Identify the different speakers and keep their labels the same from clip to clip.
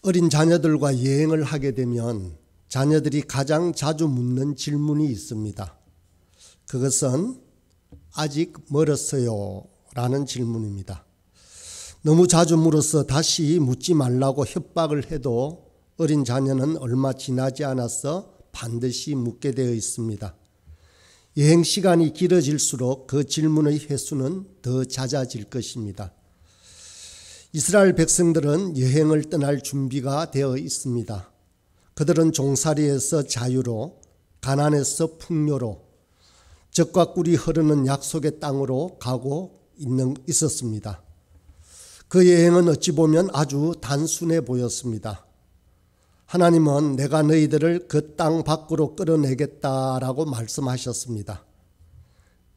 Speaker 1: 어린 자녀들과 여행을 하게 되면 자녀들이 가장 자주 묻는 질문이 있습니다. 그것은 아직 멀었어요 라는 질문입니다. 너무 자주 물어서 다시 묻지 말라고 협박을 해도 어린 자녀는 얼마 지나지 않아서 반드시 묻게 되어 있습니다. 여행 시간이 길어질수록 그 질문의 횟수는 더 잦아질 것입니다. 이스라엘 백성들은 여행을 떠날 준비가 되어 있습니다. 그들은 종살이에서 자유로, 가나안에서 풍요로, 젖과 꿀이 흐르는 약속의 땅으로 가고 있었습니다. 그 여행은 어찌 보면 아주 단순해 보였습니다. 하나님은 내가 너희들을 그 땅 밖으로 끌어내겠다라고 말씀하셨습니다.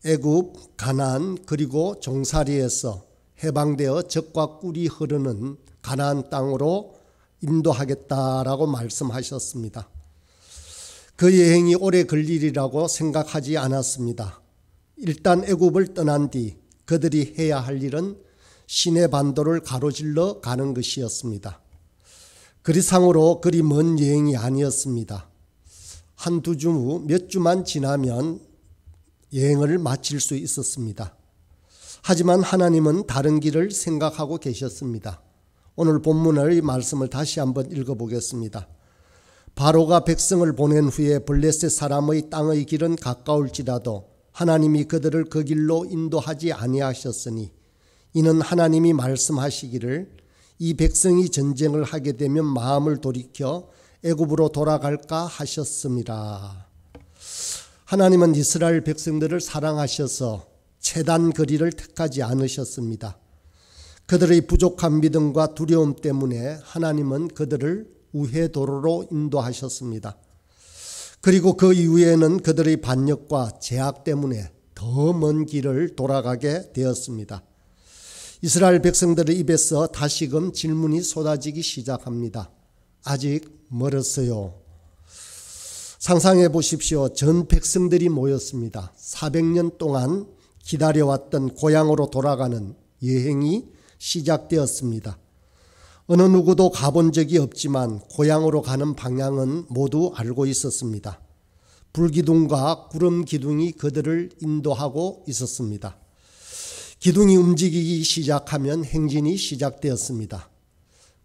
Speaker 1: 애굽, 가나안 그리고 종살이에서 해방되어 젖과 꿀이 흐르는 가나안 땅으로 인도하겠다라고 말씀하셨습니다. 그 여행이 오래 걸리리라고 생각하지 않았습니다. 일단 애굽을 떠난 뒤 그들이 해야 할 일은 시내 반도를 가로질러 가는 것이었습니다. 거리상으로 그리 먼 여행이 아니었습니다. 한두 주 후 몇 주만 지나면 여행을 마칠 수 있었습니다. 하지만 하나님은 다른 길을 생각하고 계셨습니다. 오늘 본문의 말씀을 다시 한번 읽어보겠습니다. 바로가 백성을 보낸 후에 블레셋 사람의 땅의 길은 가까울지라도 하나님이 그들을 그 길로 인도하지 아니하셨으니 이는 하나님이 말씀하시기를 이 백성이 전쟁을 하게 되면 마음을 돌이켜 애굽으로 돌아갈까 하셨음이라. 하나님은 이스라엘 백성들을 사랑하셔서 최단 거리를 택하지 않으셨습니다. 그들의 부족한 믿음과 두려움 때문에 하나님은 그들을 우회도로로 인도하셨습니다. 그리고 그 이후에는 그들의 반역과 제약 때문에 더 먼 길을 돌아가게 되었습니다. 이스라엘 백성들의 입에서 다시금 질문이 쏟아지기 시작합니다. 아직 멀었어요. 상상해 보십시오. 전 백성들이 모였습니다. 400년 동안 기다려왔던 고향으로 돌아가는 여행이 시작되었습니다. 어느 누구도 가본 적이 없지만 고향으로 가는 방향은 모두 알고 있었습니다. 불기둥과 구름 기둥이 그들을 인도하고 있었습니다. 기둥이 움직이기 시작하면 행진이 시작되었습니다.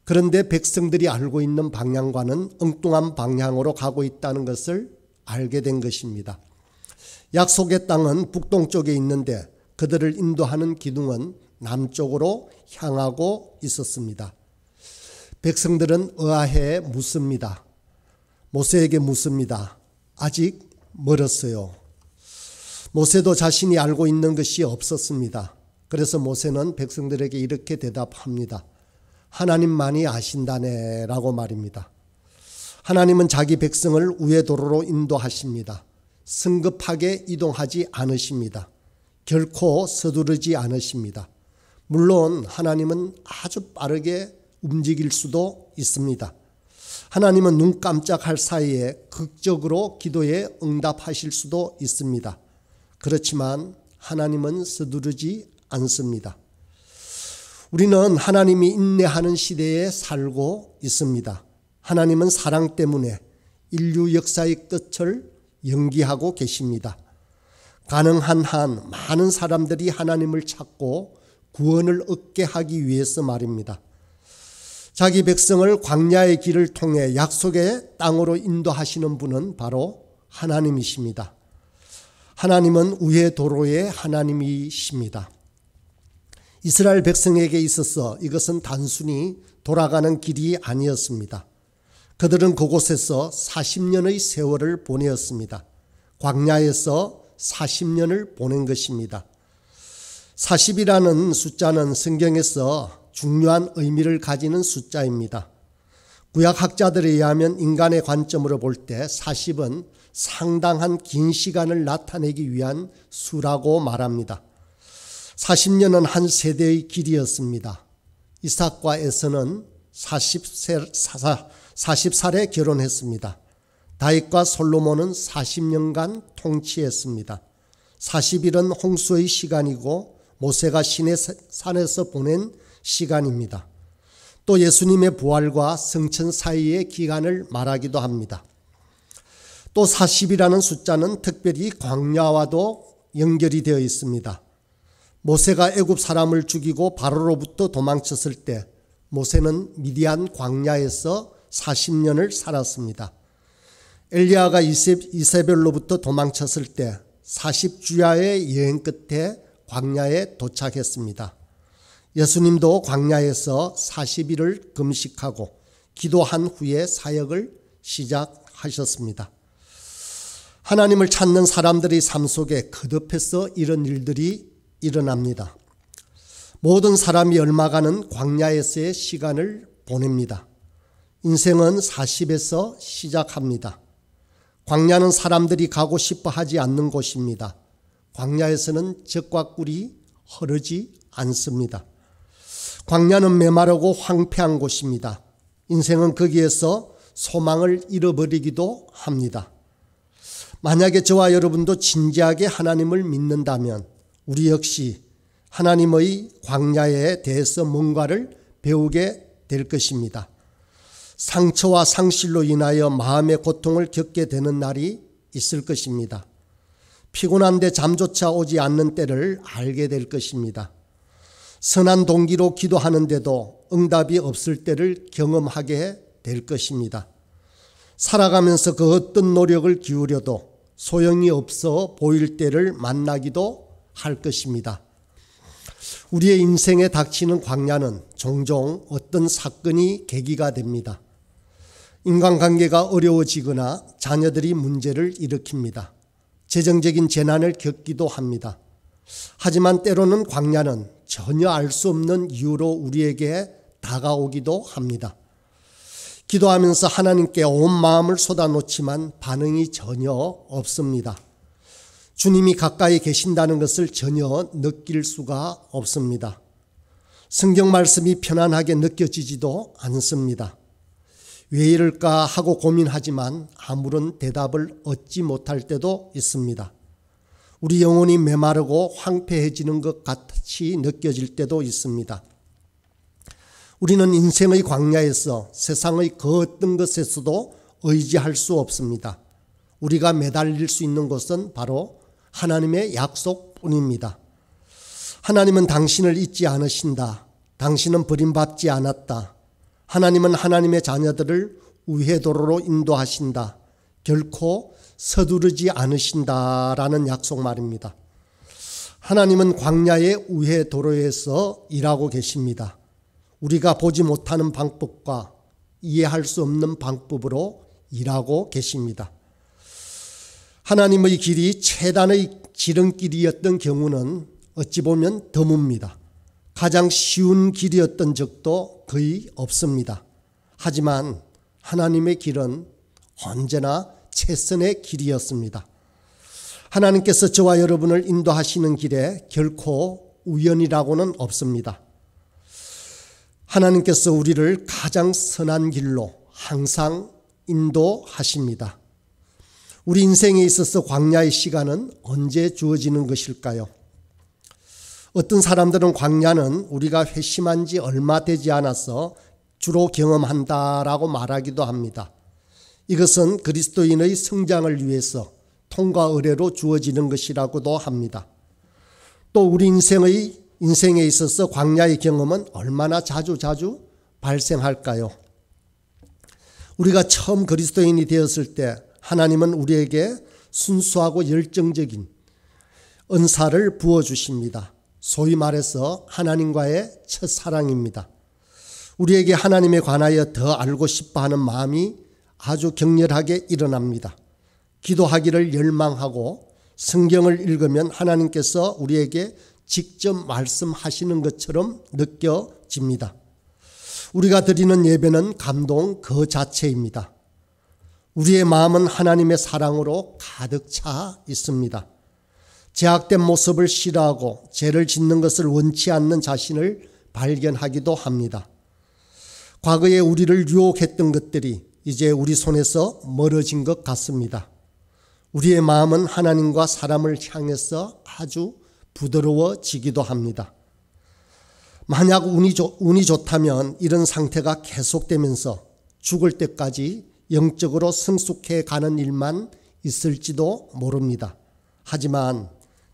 Speaker 1: 그런데 백성들이 알고 있는 방향과는 엉뚱한 방향으로 가고 있다는 것을 알게 된 것입니다. 약속의 땅은 북동쪽에 있는데 그들을 인도하는 기둥은 남쪽으로 향하고 있었습니다. 백성들은 의아해 묻습니다. 모세에게 묻습니다. 아직 멀었어요. 모세도 자신이 알고 있는 것이 없었습니다. 그래서 모세는 백성들에게 이렇게 대답합니다. 하나님만이 아신다네 라고 말입니다. 하나님은 자기 백성을 우회도로로 인도하십니다. 성급하게 이동하지 않으십니다. 결코 서두르지 않으십니다. 물론 하나님은 아주 빠르게 움직일 수도 있습니다. 하나님은 눈 깜짝할 사이에 극적으로 기도에 응답하실 수도 있습니다. 그렇지만 하나님은 서두르지 않습니다. 우리는 하나님이 인내하는 시대에 살고 있습니다. 하나님은 사랑 때문에 인류 역사의 끝을 연기하고 계십니다. 가능한 한 많은 사람들이 하나님을 찾고 구원을 얻게 하기 위해서 말입니다. 자기 백성을 광야의 길을 통해 약속의 땅으로 인도하시는 분은 바로 하나님이십니다. 하나님은 우회도로의 하나님이십니다. 이스라엘 백성에게 있어서 이것은 단순히 돌아가는 길이 아니었습니다. 그들은 그곳에서 40년의 세월을 보내었습니다. 광야에서 40년을 보낸 것입니다. 40이라는 숫자는 성경에서 중요한 의미를 가지는 숫자입니다. 구약학자들에 의하면 인간의 관점으로 볼 때 40은 상당한 긴 시간을 나타내기 위한 수라고 말합니다. 40년은 한 세대의 길이었습니다. 이삭과 에서는 40살에 결혼했습니다. 다윗과 솔로몬은 40년간 통치했습니다. 40일은 홍수의 시간이고 모세가 시내 산에서 보낸 시간입니다. 또 예수님의 부활과 성천 사이의 기간을 말하기도 합니다. 또 40이라는 숫자는 특별히 광야와도 연결이 되어 있습니다. 모세가 애굽 사람을 죽이고 바로로부터 도망쳤을 때 모세는 미디안 광야에서 40년을 살았습니다. 엘리야가 이세벨로부터 도망쳤을 때 40주야의 여행 끝에 광야에 도착했습니다. 예수님도 광야에서 40일을 금식하고 기도한 후에 사역을 시작하셨습니다. 하나님을 찾는 사람들의 삶 속에 거듭해서 이런 일들이 일어납니다. 모든 사람이 얼마간은 광야에서의 시간을 보냅니다. 인생은 40에서 시작합니다. 광야는 사람들이 가고 싶어 하지 않는 곳입니다. 광야에서는 젖과 꿀이 흐르지 않습니다. 광야는 메마르고 황폐한 곳입니다. 인생은 거기에서 소망을 잃어버리기도 합니다. 만약에 저와 여러분도 진지하게 하나님을 믿는다면 우리 역시 하나님의 광야에 대해서 뭔가를 배우게 될 것입니다. 상처와 상실로 인하여 마음의 고통을 겪게 되는 날이 있을 것입니다. 피곤한데 잠조차 오지 않는 때를 알게 될 것입니다. 선한 동기로 기도하는데도 응답이 없을 때를 경험하게 될 것입니다. 살아가면서 그 어떤 노력을 기울여도 소용이 없어 보일 때를 만나기도 할 것입니다. 우리의 인생에 닥치는 광야는 종종 어떤 사건이 계기가 됩니다. 인간관계가 어려워지거나 자녀들이 문제를 일으킵니다. 재정적인 재난을 겪기도 합니다. 하지만 때로는 광야는 전혀 알 수 없는 이유로 우리에게 다가오기도 합니다. 기도하면서 하나님께 온 마음을 쏟아놓지만 반응이 전혀 없습니다. 주님이 가까이 계신다는 것을 전혀 느낄 수가 없습니다. 성경 말씀이 편안하게 느껴지지도 않습니다. 왜 이럴까 하고 고민하지만 아무런 대답을 얻지 못할 때도 있습니다. 우리 영혼이 메마르고 황폐해지는 것 같이 느껴질 때도 있습니다. 우리는 인생의 광야에서 세상의 그 어떤 것에서도 의지할 수 없습니다. 우리가 매달릴 수 있는 것은 바로 하나님의 약속뿐입니다. 하나님은 당신을 잊지 않으신다. 당신은 버림받지 않았다. 하나님은 하나님의 자녀들을 우회 도로로 인도하신다. 결코 서두르지 않으신다라는 약속 말입니다. 하나님은 광야의 우회 도로에서 일하고 계십니다. 우리가 보지 못하는 방법과 이해할 수 없는 방법으로 일하고 계십니다. 하나님의 길이 최단의 지름길이었던 경우는 어찌 보면 드뭅니다. 가장 쉬운 길이었던 적도 거의 없습니다. 하지만 하나님의 길은 언제나 최선의 길이었습니다. 하나님께서 저와 여러분을 인도하시는 길에 결코 우연이라고는 없습니다. 하나님께서 우리를 가장 선한 길로 항상 인도하십니다. 우리 인생에 있어서 광야의 시간은 언제 주어지는 것일까요? 어떤 사람들은 광야는 우리가 회심한 지 얼마 되지 않아서 주로 경험한다라고 말하기도 합니다. 이것은 그리스도인의 성장을 위해서 통과 의례로 주어지는 것이라고도 합니다. 또 우리 인생에 있어서 광야의 경험은 얼마나 자주 발생할까요? 우리가 처음 그리스도인이 되었을 때 하나님은 우리에게 순수하고 열정적인 은사를 부어주십니다. 소위 말해서 하나님과의 첫사랑입니다. 우리에게 하나님에 관하여 더 알고 싶어하는 마음이 아주 격렬하게 일어납니다. 기도하기를 열망하고 성경을 읽으면 하나님께서 우리에게 직접 말씀하시는 것처럼 느껴집니다. 우리가 드리는 예배는 감동 그 자체입니다. 우리의 마음은 하나님의 사랑으로 가득 차 있습니다. 제약된 모습을 싫어하고 죄를 짓는 것을 원치 않는 자신을 발견하기도 합니다. 과거에 우리를 유혹했던 것들이 이제 우리 손에서 멀어진 것 같습니다. 우리의 마음은 하나님과 사람을 향해서 아주 부드러워지기도 합니다. 만약 운이 좋다면 이런 상태가 계속되면서 죽을 때까지 영적으로 성숙해 가는 일만 있을지도 모릅니다. 하지만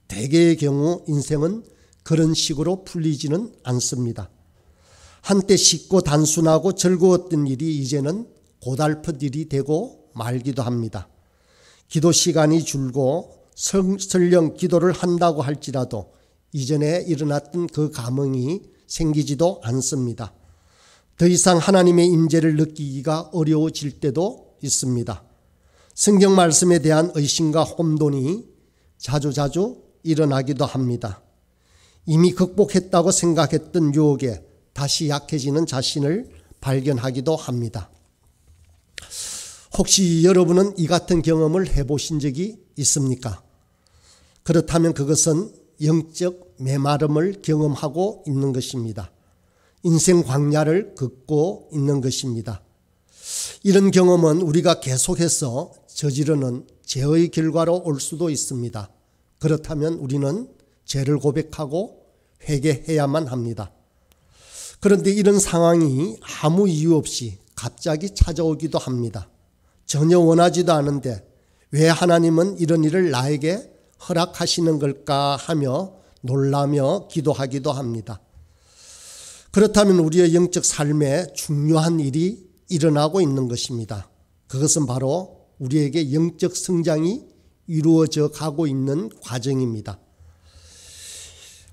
Speaker 1: 대개의 경우 인생은 그런 식으로 풀리지는 않습니다. 한때 쉽고 단순하고 즐거웠던 일이 이제는 고달픈 일이 되고 말기도 합니다. 기도 시간이 줄고 설령 기도를 한다고 할지라도 이전에 일어났던 그 감흥이 생기지도 않습니다. 더 이상 하나님의 임재를 느끼기가 어려워질 때도 있습니다. 성경 말씀에 대한 의심과 혼돈이 자주자주 일어나기도 합니다. 이미 극복했다고 생각했던 유혹에 다시 약해지는 자신을 발견하기도 합니다. 혹시 여러분은 이 같은 경험을 해보신 적이 있습니까? 그렇다면 그것은 영적 메마름을 경험하고 있는 것입니다. 인생 광야를 걷고 있는 것입니다. 이런 경험은 우리가 계속해서 저지르는 죄의 결과로 올 수도 있습니다. 그렇다면 우리는 죄를 고백하고 회개해야만 합니다. 그런데 이런 상황이 아무 이유 없이 갑자기 찾아오기도 합니다. 전혀 원하지도 않은데 왜 하나님은 이런 일을 나에게 허락하시는 걸까 하며 놀라며 기도하기도 합니다. 그렇다면 우리의 영적 삶에 중요한 일이 일어나고 있는 것입니다. 그것은 바로 우리에게 영적 성장이 이루어져 가고 있는 과정입니다.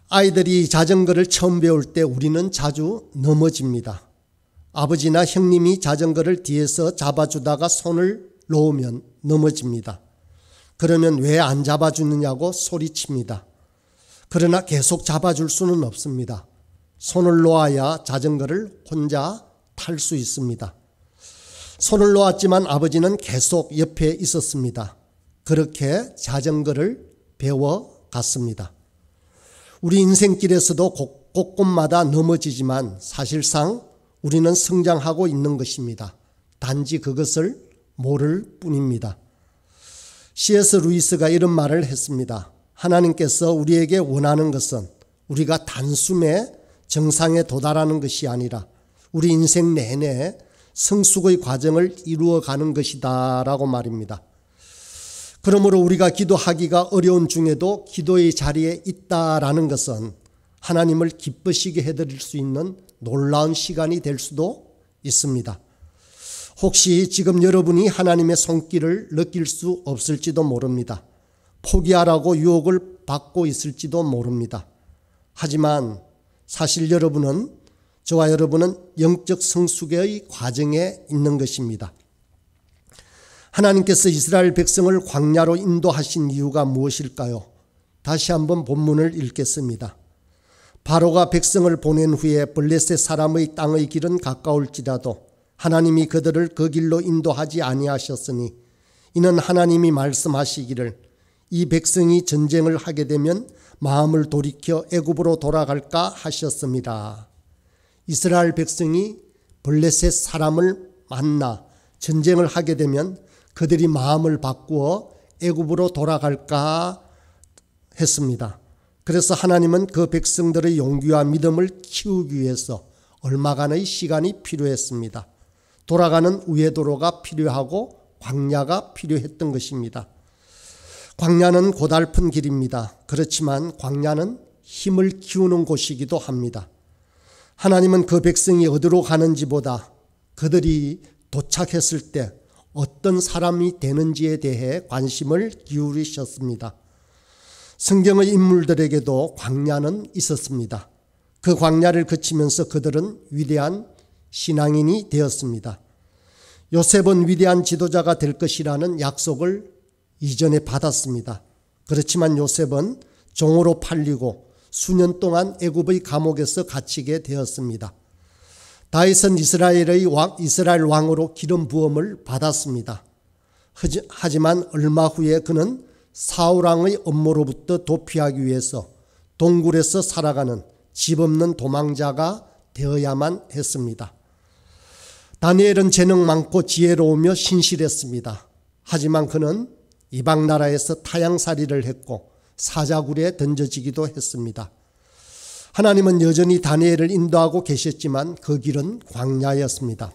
Speaker 1: 아이들이 자전거를 처음 배울 때 우리는 자주 넘어집니다. 아버지나 형님이 자전거를 뒤에서 잡아주다가 손을 놓으면 넘어집니다. 그러면 왜 안 잡아주느냐고 소리칩니다. 그러나 계속 잡아줄 수는 없습니다. 손을 놓아야 자전거를 혼자 탈 수 있습니다. 손을 놓았지만 아버지는 계속 옆에 있었습니다. 그렇게 자전거를 배워갔습니다. 우리 인생길에서도 곳곳마다 넘어지지만 사실상 우리는 성장하고 있는 것입니다. 단지 그것을 모를 뿐입니다. C.S. 루이스가 이런 말을 했습니다. 하나님께서 우리에게 원하는 것은 우리가 단숨에 정상에 도달하는 것이 아니라 우리 인생 내내 성숙의 과정을 이루어가는 것이다 라고 말입니다. 그러므로 우리가 기도하기가 어려운 중에도 기도의 자리에 있다라는 것은 하나님을 기쁘시게 해드릴 수 있는 놀라운 시간이 될 수도 있습니다. 혹시 지금 여러분이 하나님의 손길을 느낄 수 없을지도 모릅니다. 포기하라고 유혹을 받고 있을지도 모릅니다. 하지만 사실 저와 여러분은 영적 성숙의 과정에 있는 것입니다. 하나님께서 이스라엘 백성을 광야로 인도하신 이유가 무엇일까요? 다시 한번 본문을 읽겠습니다. 바로가 백성을 보낸 후에 블레셋 사람의 땅의 길은 가까울지라도 하나님이 그들을 그 길로 인도하지 아니하셨으니 이는 하나님이 말씀하시기를 이 백성이 전쟁을 하게 되면 마음을 돌이켜 애굽으로 돌아갈까 하셨습니다. 이스라엘 백성이 블레셋 사람을 만나 전쟁을 하게 되면 그들이 마음을 바꾸어 애굽으로 돌아갈까 했습니다. 그래서 하나님은 그 백성들의 용기와 믿음을 키우기 위해서 얼마간의 시간이 필요했습니다. 돌아가는 우회도로가 필요하고 광야가 필요했던 것입니다. 광야는 고달픈 길입니다. 그렇지만 광야는 힘을 키우는 곳이기도 합니다. 하나님은 그 백성이 어디로 가는지보다 그들이 도착했을 때 어떤 사람이 되는지에 대해 관심을 기울이셨습니다. 성경의 인물들에게도 광야는 있었습니다. 그 광야를 거치면서 그들은 위대한 신앙인이 되었습니다. 요셉은 위대한 지도자가 될 것이라는 약속을 이전에 받았습니다. 그렇지만 요셉은 종으로 팔리고 수년 동안 애굽의 감옥에서 갇히게 되었습니다. 다윗은 이스라엘 왕으로 기름 부음을 받았습니다. 하지만 얼마 후에 그는 사울 왕의 업무로부터 도피하기 위해서 동굴에서 살아가는 집 없는 도망자가 되어야만 했습니다. 다니엘은 재능 많고 지혜로우며 신실했습니다. 하지만 그는 이방 나라에서 타향살이를 했고 사자굴에 던져지기도 했습니다. 하나님은 여전히 다니엘을 인도하고 계셨지만 그 길은 광야였습니다.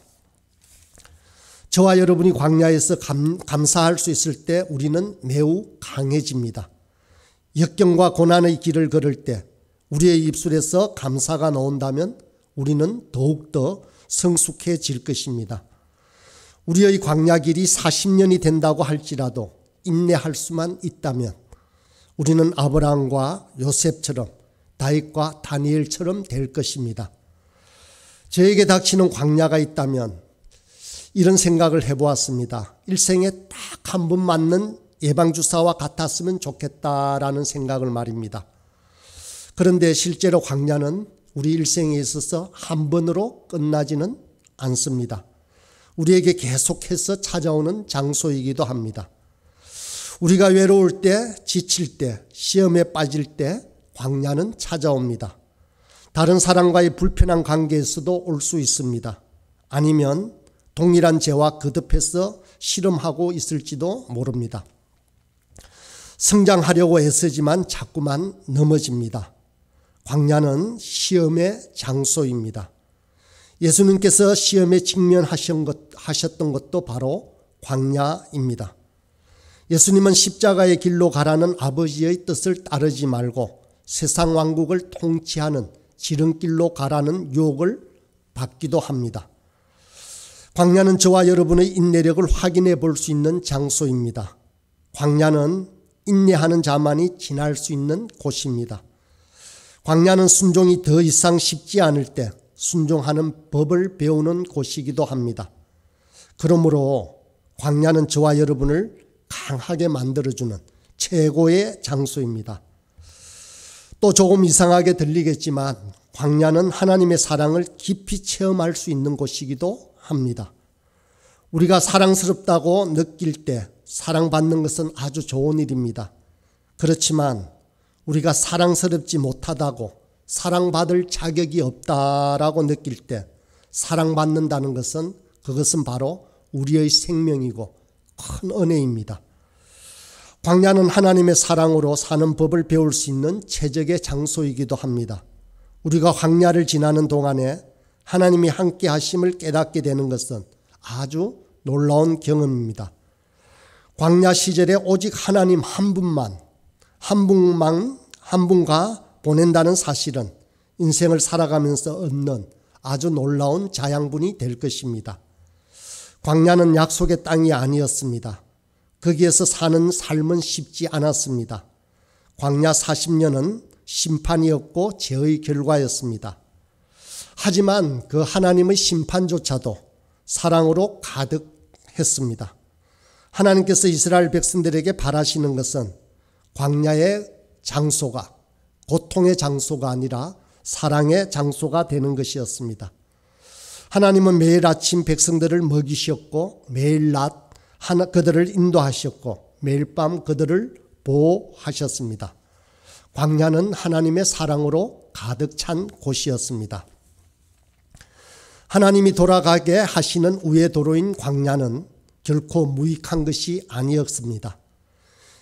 Speaker 1: 저와 여러분이 광야에서 감사할 수 있을 때 우리는 매우 강해집니다. 역경과 고난의 길을 걸을 때 우리의 입술에서 감사가 나온다면 우리는 더욱더 성숙해질 것입니다. 우리의 광야 길이 40년이 된다고 할지라도 인내할 수만 있다면 우리는 아브라함과 요셉처럼 다윗과 다니엘처럼 될 것입니다. 저에게 닥치는 광야가 있다면 이런 생각을 해보았습니다. 일생에 딱 한 번 맞는 예방주사와 같았으면 좋겠다라는 생각을 말입니다. 그런데 실제로 광야는 우리 일생에 있어서 한 번으로 끝나지는 않습니다. 우리에게 계속해서 찾아오는 장소이기도 합니다. 우리가 외로울 때, 지칠 때, 시험에 빠질 때 광야는 찾아옵니다. 다른 사람과의 불편한 관계에서도 올 수 있습니다. 아니면 동일한 죄와 거듭해서 실험하고 있을지도 모릅니다. 성장하려고 애쓰지만 자꾸만 넘어집니다. 광야는 시험의 장소입니다. 예수님께서 시험에 직면하셨던 것도 바로 광야입니다. 예수님은 십자가의 길로 가라는 아버지의 뜻을 따르지 말고 세상 왕국을 통치하는 지름길로 가라는 유혹을 받기도 합니다. 광야는 저와 여러분의 인내력을 확인해 볼 수 있는 장소입니다. 광야는 인내하는 자만이 지날 수 있는 곳입니다. 광야는 순종이 더 이상 쉽지 않을 때 순종하는 법을 배우는 곳이기도 합니다. 그러므로 광야는 저와 여러분을 강하게 만들어주는 최고의 장소입니다. 또 조금 이상하게 들리겠지만 광야는 하나님의 사랑을 깊이 체험할 수 있는 곳이기도 합니다. 우리가 사랑스럽다고 느낄 때 사랑받는 것은 아주 좋은 일입니다. 그렇지만 우리가 사랑스럽지 못하다고 사랑받을 자격이 없다라고 느낄 때 사랑받는다는 것은 그것은 바로 우리의 생명이고 큰 은혜입니다. 광야는 하나님의 사랑으로 사는 법을 배울 수 있는 최적의 장소이기도 합니다. 우리가 광야를 지나는 동안에 하나님이 함께 하심을 깨닫게 되는 것은 아주 놀라운 경험입니다. 광야 시절에 오직 하나님 한 분과 보낸다는 사실은 인생을 살아가면서 얻는 아주 놀라운 자양분이 될 것입니다. 광야는 약속의 땅이 아니었습니다. 거기에서 사는 삶은 쉽지 않았습니다. 광야 40년은 심판이었고 죄의 결과였습니다. 하지만 그 하나님의 심판조차도 사랑으로 가득했습니다. 하나님께서 이스라엘 백성들에게 바라시는 것은 광야의 장소가 고통의 장소가 아니라 사랑의 장소가 되는 것이었습니다. 하나님은 매일 아침 백성들을 먹이셨고 매일 낮 그들을 인도하셨고 매일 밤 그들을 보호하셨습니다. 광야는 하나님의 사랑으로 가득 찬 곳이었습니다. 하나님이 돌아가게 하시는 우회 도로인 광야는 결코 무익한 것이 아니었습니다.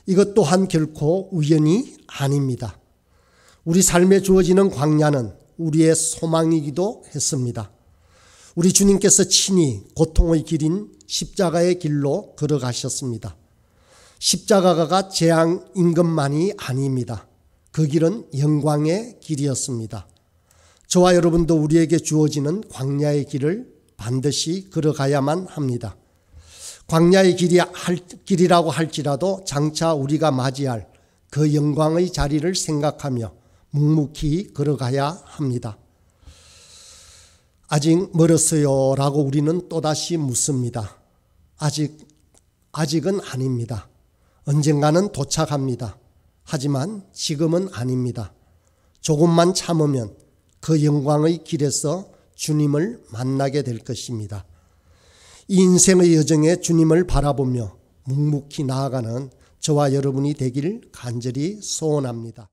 Speaker 1: 이것 또한 결코 우연이 아닙니다. 우리 삶에 주어지는 광야는 우리의 소망이기도 했습니다. 우리 주님께서 친히 고통의 길인 십자가의 길로 걸어가셨습니다. 십자가가 재앙인 것만이 아닙니다. 그 길은 영광의 길이었습니다. 저와 여러분도 우리에게 주어지는 광야의 길을 반드시 걸어가야만 합니다. 광야의 길이라고 할지라도 장차 우리가 맞이할 그 영광의 자리를 생각하며 묵묵히 걸어가야 합니다. 아직 멀었어요 라고 우리는 또다시 묻습니다. 아직은 아닙니다. 언젠가는 도착합니다. 하지만 지금은 아닙니다. 조금만 참으면 그 영광의 길에서 주님을 만나게 될 것입니다. 이 인생의 여정에 주님을 바라보며 묵묵히 나아가는 저와 여러분이 되길 간절히 소원합니다.